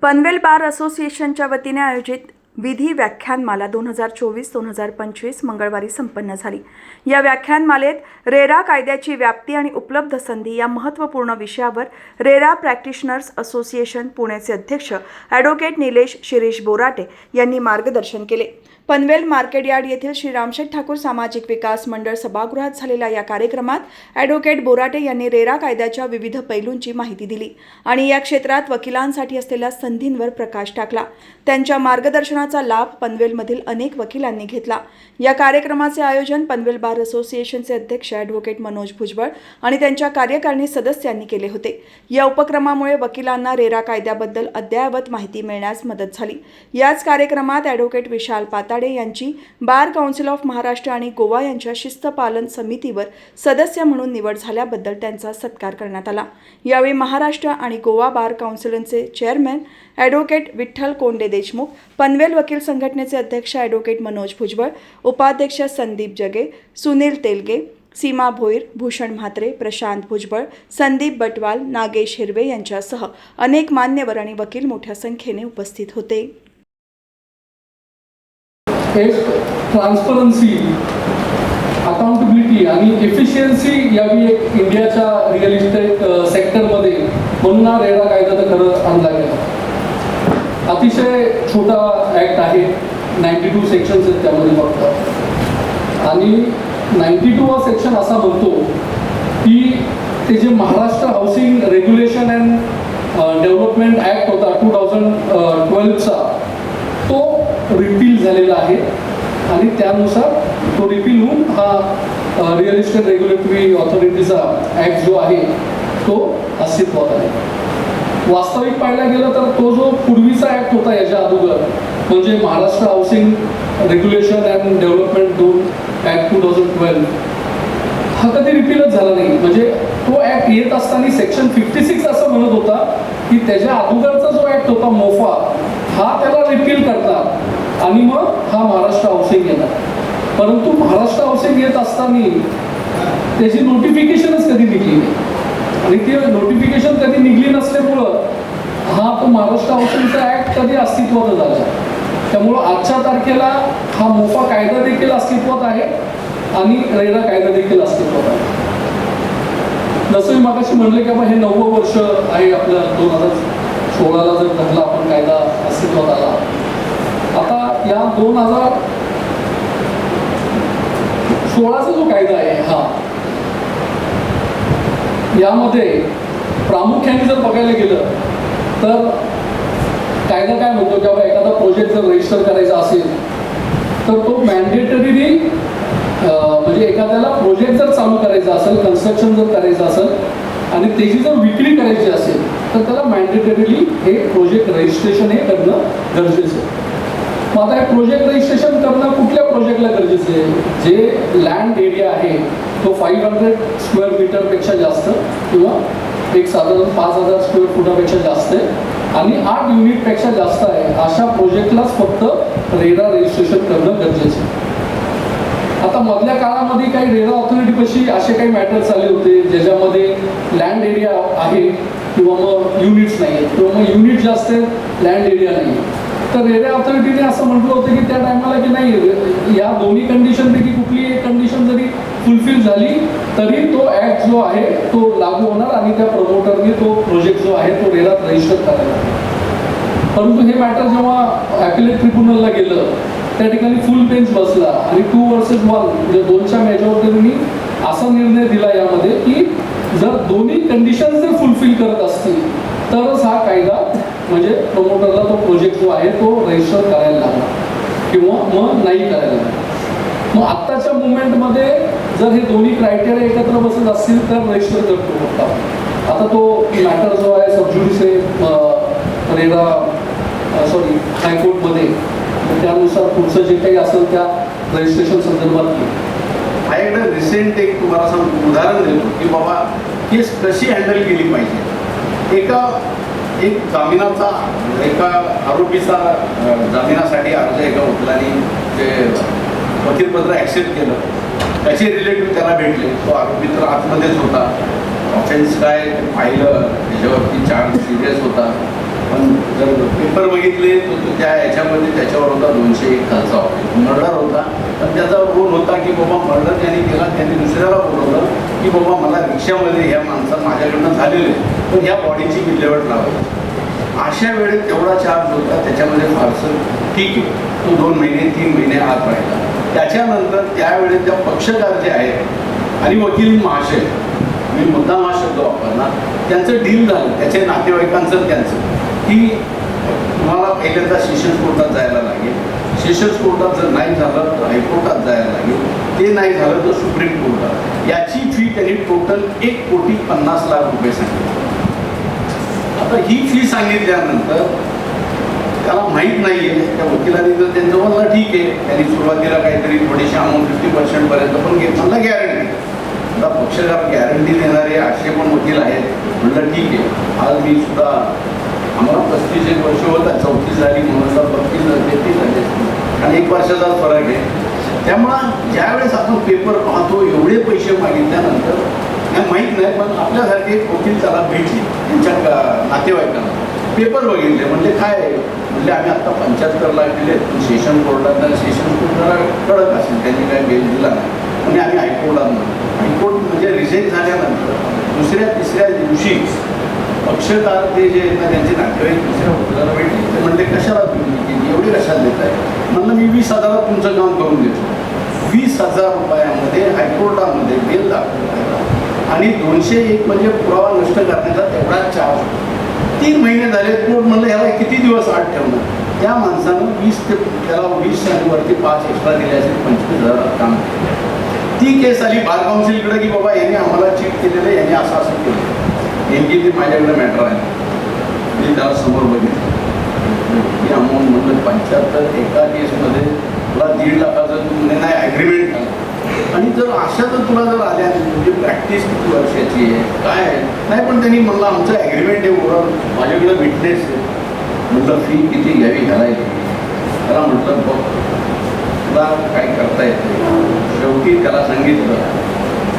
पनवेल बार असोसिएशनच्या वतीने आयोजित विधी व्याख्यानमाला 2024-2025 मंगळवारी संपन्न झाली। या व्याख्यानमालेत रेरा कायद्याची व्याप्ती आणि उपलब्ध संधी या महत्त्वपूर्ण विषयावर रेरा प्रॅक्टिशनर्स असोसिएशन पुणेचे अध्यक्ष ॲडव्होकेट निलेश शिरीष बोराटे यांनी मार्गदर्शन केले। पनवेल मार्केट यार्ड येथील श्री रामशेठ ठाकूर सामाजिक विकास मंडळ सभागृहात झालेल्या या कार्यक्रमात ॲडव्होकेट बोराटे यांनी रेरा कायद्याच्या विविध पैलूंची माहिती दिली आणि या क्षेत्रात वकिलांसाठी असलेल्या संधींवर प्रकाश टाकला। त्यांच्या मार्गदर्शनाचा लाभ पनवेलमधील अनेक वकिलांनी घेतला। या कार्यक्रमाचे आयोजन पनवेल बार असोसिएशनचे अध्यक्ष ॲडव्होकेट मनोज भुजबळ आणि त्यांच्या कार्यकारिणी सदस्यांनी केले होते। या उपक्रमामुळे वकिलांना रेरा कायद्याबद्दल अद्ययावत माहिती मिळण्यास मदत झाली। याच कार्यक्रमात ॲडव्होकेट विशाल पाताडे यांची बार काउन्सिल ऑफ महाराष्ट्र आणि गोवा यांच्या शिस्तपालन समितीवर सदस्य म्हणून निवड झाल्याबद्दल त्यांचा सत्कार करण्यात आला। यावेळी महाराष्ट्र आणि गोवा बार काउन्सिलचे चेअरमॅन ॲडव्होकेट विठ्ठल कोंडे देशमुख, पनवेल वकील संघटनेचे अध्यक्ष ॲडव्होकेट मनोज भुजबळ, उपाध्यक्ष संदीप जगे, सुनील तेलगे, सीमा भोईर, भूषण म्हात्रे, प्रशांत भुजबळ, संदीप बटवाल, नागेश हिरवे यांच्यासह अनेक मान्यवर आणि वकील मोठ्या संख्येने उपस्थित होते। एक ट्रान्सपरन्सी, अकाउंटेबिलिटी आणि एफिशियन्सी यावी एक इंडियाच्या रिअल इस्टेट सेक्टरमध्ये म्हणून हा रेरा कायदा तर खरं आणला गेला। अतिशय छोटा ॲक्ट आहे, 92 सेक्शन्स आहेत त्यामध्ये फक्त, आणि 92 सेक्शन असा म्हणतो की ते जे Maharashtra housing regulation and development act होता 2012चा तो रिपील झालेला आहे आणि त्यानुसार तो रिपील होऊन हा रिअल इस्टेट रेग्युलेटरी ऑथॉरिटीचा ॲक्ट जो आहे तो अस्तित्वात आहे। वास्तविक पाहायला गेलं तर तो जो पूर्वीचा ॲक्ट होता याच्या अगोदर म्हणजे Maharashtra housing regulation and development 2 act 2012 हा कधी रिपीलच झाला नाही। म्हणजे तो ॲक्ट येत असताना सेक्शन 56 असं म्हणत होता की त्याच्या अगोदरचा जो ॲक्ट होता मोफा हा त्याला रिपील करतात आणि मग हा महाराष्ट्र हाऊसिंग येणार। परंतु महाराष्ट्र हाऊसिंग येत असताना त्याची नोटिफिकेशनच कधी निघली नाही आणि ती नोटिफिकेशन कधी निघली नसल्यामुळं हा तो महाराष्ट्र हाऊसिंगचा ॲक्ट कधी अस्तित्वात झाला। त्यामुळं आजच्या तारखेला हा मोफा कायदा देखील अस्तित्वात आहे आणि रेरा कायदा देखील अस्तित्वात आहे। जसं मी मागाशी म्हणलं की बाबा हे 9वं वर्ष आहे आपल्या 2016ला जर धरला आपण कायदा अस्तित्वात आला। आता या 2016चा जो कायदा आहे हा यामध्ये प्रामुख्याने जर बघायला गेलं तर कायदा काय म्हणतो की बाबा एखादा प्रोजेक्ट जर रजिस्टर करायचा असेल तर तो मॅन्डेटरीली म्हणजे एखाद्याला प्रोजेक्ट जर चालू करायचा असेल, कन्स्ट्रक्शन जर करायचं असेल आणि त्याची जर विक्री करायची असेल तर त्याला मॅन्डेटरीली हे प्रोजेक्ट रजिस्ट्रेशन हे करणं गरजेचं आहे। मग आता हे प्रोजेक्ट रजिस्ट्रेशन करणं कुठल्या प्रोजेक्टला गरजेचं आहे? जे लँड एरिया आहे तो 500 स्क्वेअर मीटरपेक्षा जास्त किंवा एक साधारण 5000 स्क्वेअर फुटापेक्षा जास्त आहे आणि 8 युनिटपेक्षा जास्त आहे अशा प्रोजेक्टलाच फक्त रेरा रजिस्ट्रेशन करणं गरजेचं आहे। आता मधल्या काळामध्ये काही रेरा ऑथॉरिटीपाशी असे काही मॅटर्स आले होते ज्याच्यामध्ये लँड एरिया आहे किंवा मग युनिट्स नाही आहेत किंवा मग युनिट जास्त आहेत लँड एरिया नाही। तर रेरा ऑथॉरिटीने असं म्हटलं होतं की त्या टायमाला की नाही या दोन्ही कंडिशनपैकी कुठली एक कंडिशन जरी फुलफिल झाली तरी तो ॲक्ट जो आहे तो लागू होणार आणि त्या प्रमोटरने तो प्रोजेक्ट जो आहे तो रेरात रजिस्टर करायला। परंतु हे मॅटर जेव्हा ॲपिलेट ट्रिब्युनलला गेलं त्या ठिकाणी फुल बेंच बसला आणि 2 वर्सेस 1 म्हणजे 2च्या मेजॉरिटीने असा निर्णय दिला यामध्ये की जर दोन्ही कंडिशन जर फुलफिल करत असतील तरच हा कायदा म्हणजे प्रमोटरला तो प्रोजेक्ट जो आहे तो रजिस्टर करायला लागला किंवा मग नाही करायला लागला। मग आत्ताच्या मुवमेंटमध्ये जर हे दोन्ही क्रायटेरिया एकत्र बसत असतील तर रजिस्टर करतो फक्त। आता तो मॅटर जो आहे सबज्युडिस रेरा हायकोर्टमध्ये त्यानुसार पुढचं जे काही असेल त्या रजिस्ट्रेशन संदर्भात माझ्याकडे रिसेंट एक तुम्हाला सांग उदाहरण देतो की बाबा केस कशी हँडल केली पाहिजे। एक जामिनाचा एका आरोपीचा जामिनासाठी अर्ज एका वकिलांनी जे वकीलपत्र ॲक्सेप्ट केलं त्याचे रिलेटिव्ह त्याला भेटले। तो आरोपी तर आतमध्येच होता, ऑफेन्स काय पाहिलं त्याच्यावरती चार्ज सिरियस होता पण जर पेपर बघितले तर तो त्या याच्यामध्ये त्याच्यावर होता 201 खालचा मर्डर होता. पण त्याचा रोल होता की बाबा मर्डर त्यांनी केला, त्यांनी दुसऱ्याला बोलवलं की बाबा मला रिक्षामध्ये ह्या माणसात माझ्याकडनं झालेलं आहे, तर ह्या बॉडीची विल्हेवाट लावायची. अशा वेळेत तेवढा चार्ज होता, त्याच्यामध्ये फारसं ठीक आहे, तो 2 महिने 3 महिने आत राहिला. त्याच्यानंतर त्यावेळेस त्या पक्षकार जे आहेत आणि वकील महाशय, मी मुद्दाम हा शब्द वापरणार, त्यांचं डील झालं त्याच्या नातेवाईकांचं त्यांचं की तुम्हाला पहिल्यांदा सेशन्स कोर्टात जायला लागेल, सेशन्स कोर्टात जर नाही झालं तर हायकोर्टात जायला लागेल, ते नाही झालं तर सुप्रीम कोर्टात. याची फी त्यांनी टोटल 1,50,00,000 सांगितली. आता ही फी सांगितल्यानंतर त्याला माहीत नाही आहे, त्या वकिलांनी जर त्यांचं म्हणलं ठीक आहे, त्यांनी सुरुवातीला काहीतरी थोडीशी अमाऊंट 50% पर्यंत पण घेत म्हणलं गॅरंटी. आता पक्षकार गॅरंटी देणारे असे पण वकील आहेत. म्हटलं ठीक आहे, आज मी सुद्धा आम्हाला 35 वर्ष होतात, 34 झाली म्हणून 32 33 झाले आणि 1 वर्षाचा फरक आहे. त्यामुळं ज्यावेळेस आपण पेपर पाहतो एवढे पैसे मागितल्यानंतर नाही माहीत नाही, पण आपल्यासारखे एक वकील त्याला भेटले त्यांच्या नातेवाईकांना, पेपर बघितले, म्हणजे काय म्हणजे आम्ही आत्ता 75 लाख दिले, सेशन कोर्टात सेशन कोर्ट जरा कडक असेल, त्यांनी काय बेल दिला नाही, म्हणजे आम्ही हायकोर्टात हायकोर्ट म्हणजे रिजेक्ट झाल्यानंतर दुसऱ्या तिसऱ्या दिवशी पक्षकार ते जे आहेत ना त्यांचे नातेवाईक दुसऱ्या वकिलाला भेटले. ते म्हणले कशाला तुम्ही एवढी कशाला देत आहे? म्हणलं मी 20,000 तुमचं काम करून देतो. 20,000 रुपयामध्ये हायकोर्टामध्ये बेल दाखवला आणि 201 म्हणजे पुरावा नष्ट करण्याचा तेवढा चार्ज. 3 महिने झाले, कोर्ट म्हणलं ह्याला किती दिवस आत ठेवणं. त्या माणसानं 20 ते त्याला 20 आणि वरती 5 एक्स्ट्रा दिले असेल, 25,000 काम केलं. ती केस आली बार काउन्सिलकडे की बाबा यांनी आम्हाला चीट केलेलं, यांनी असं असं केलं. नेमकी ती माझ्याकडे मॅटर आहे, मी त्याला समोर बघितलं. ही अमाऊंट म्हणलं 75, एका केसमध्ये तुला 1.5 लाखाचं तू नाही ॲग्रीमेंट झालं. आणि जर अशा तर तुला जर आल्या म्हणजे प्रॅक्टिस किती वर्षाची आहे काय आहे नाही, पण त्यांनी म्हणलं आमचं ॲग्रीमेंट आहे, ओरल माझ्याकडे विटनेस आहे. म्हटलं फी किती घ्यावी घालायची. त्याला म्हटलं बघ तुला काय करता येते. शेवटी त्याला सांगितलं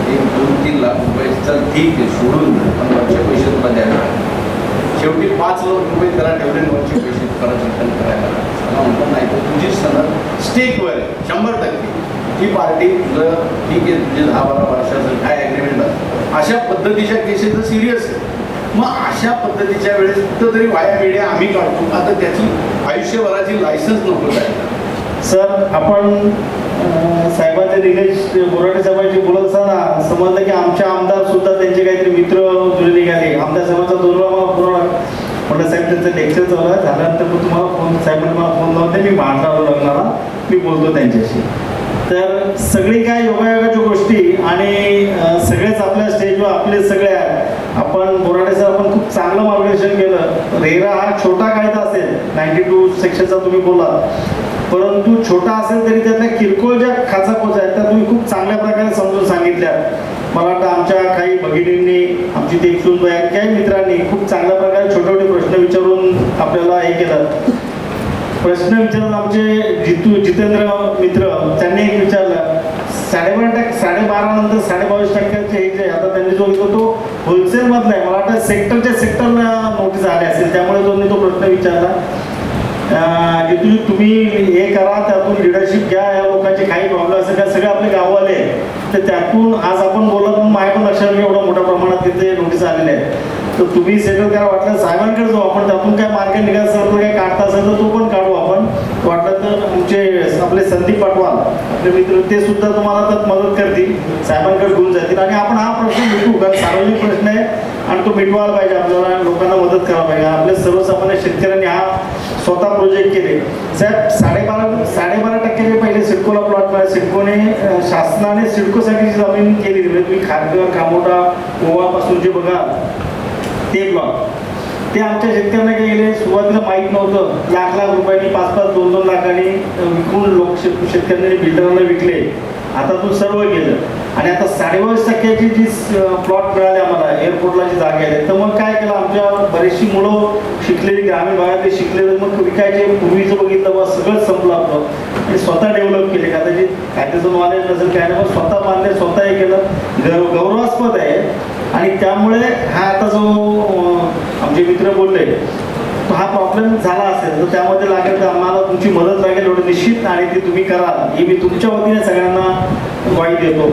1-2-3 लाख रुपये चल ठीक आहे सोडून, पण वरचे पैसे तुला द्यायला लागले. शेवटी 5 लाख रुपये त्याला ठेवले, वरचे पैसे परत रिटर्न करायला लागले. त्याला म्हटलं नाही तर तुझी सनद स्टेकवर आहे 100%. ती पार्टी तुझं ठीक आहे, तुझे 10-12 वर्षाचं काय ॲग्रीमेंट असतं. अशा पद्धतीच्या केसेस सिरियस आहे. मग अशा पद्धतीच्या वेळेस कुठंतरी वाया मीडिया आम्ही काढतो, आता त्याची आयुष्यभराची लायसन्स नको जायला. सर आपण साहेबांचे निलेश बोराटे साहेबांची बोलत असताना समजलं की आमच्या आमदार सुद्धा त्यांचे काहीतरी मित्र जुळे निघाले. आमदार साहेबांचा दोनला मला फोन म्हटलं साहेब त्यांचं लेक्चर चालू आहे, झाल्यानंतर मग तुम्हाला फोन साहेबांनी मला फोन लावून मी भांडणावर लागणारा मी बोलतो त्यांच्याशी. तर सगळी काय योगायोगाच्या गोष्टी आणि सगळेच आपल्या स्टेजवर आपले सगळे आहेत. आपण बोराटे साहेब आपण खूप चांगलं मार्गदर्शन केलं. रेरा हा छोटा कायदा असेल 92 सेक्शनचा तुम्ही बोलाल, परंतु छोटा असेल तरी त्यातल्या किरकोळ ज्या खाचाखोचा आहेत त्या तुम्ही खूप चांगल्या प्रकारे समजून सांगितल्या. मला वाटतं आमच्या काही भगिनींनी, आमची ते सुनबाई काही मित्रांनी खूप चांगल्या प्रकारे छोटे छोटे प्रश्न विचारून आपल्याला हे केलं. प्रश्न विचारून आमचे जितेंद्र मित्र त्यांनी एक विचारलं 12.5% नंतर 22.5% हे जे आता त्यांनी जो घेतो तो होलसेल मधला आहे. मला वाटतं सेक्टरच्या सेक्टरला नोटीस आले असेल, त्यामुळे त्यांनी तो प्रश्न विचारला. तुम्ही हे करा, त्यातून लिडरशिप घ्या, या लोकांचे काही प्रॉब्लेम असेल का सगळे आपले गाववाले तर त्यातून आज आपण बोलत म्हणून माझ्या पण लक्षात घ्या एवढ्या मोठ्या प्रमाणात तिथे नोटीस आलेले आहेत. तर तुम्ही सेटल करा, वाटलं साहेबांकडे जाऊ आपण, त्यातून काय मार्ग निघायचं असेल तर काय काढता असेल तर तो पण काढू आपण. वाटलं तर आमचे आपले संदीप पाटवाल आपले मित्र ते सुद्धा तुम्हाला त्यात मदत करतील, साहेबांकडे घेऊन जातील आणि आपण हा प्रश्न मिटवू. कारण सार्वजनिक प्रश्न आहे आणि तो मिटवायला पाहिजे, आपल्याला लोकांना मदत करायला पाहिजे. आपल्या सर्वसामान्य शेतकऱ्यांनी हा स्वतः प्रोजेक्ट केले. साहेब 12.5% पहिले सिडकोला प्लॉट मिळाला. सिडकोने शासनाने सिडकोसाठी जमीन केली, म्हणजे तुम्ही खारघर कामोटा गोवापासून जे बघा ते प्लॉट ते आमच्या शेतकऱ्यांना काय गेले सुरुवातीला माहीत नव्हतं. लाख रुपयांनी 5-5, 2-2 लाखांनी विकून लोक शेतकऱ्यांनी बिल्डरांना विकले. आता तो सर्व गेलं आणि आता 22% जी प्लॉट मिळाले आम्हाला एअरपोर्टला जी जागा आहे. तर मग काय केलं, आमच्या बरीचशी मुलं शिकलेली ग्रामीण भागातले शिकलेले मग विकायचे. पूर्वीचं बघितलं बा सगळंच संपलं आपलं आणि स्वतः डेव्हलप केले. कदाचित काय त्याचं नॉलेज नसेल काय नाही, पण स्वतः बांधले, स्वतः हे केलं. गौरवास्पद आहे. आणि त्यामुळे हा आता जो आमचे मित्र बोलले हा प्रॉब्लेम झाला असेल तर त्यामध्ये लागेल तर आम्हाला तुमची मदत लागेल एवढं निश्चित, आणि ती तुम्ही कराल ही मी तुमच्या वतीने सगळ्यांना ग्वाही देतो.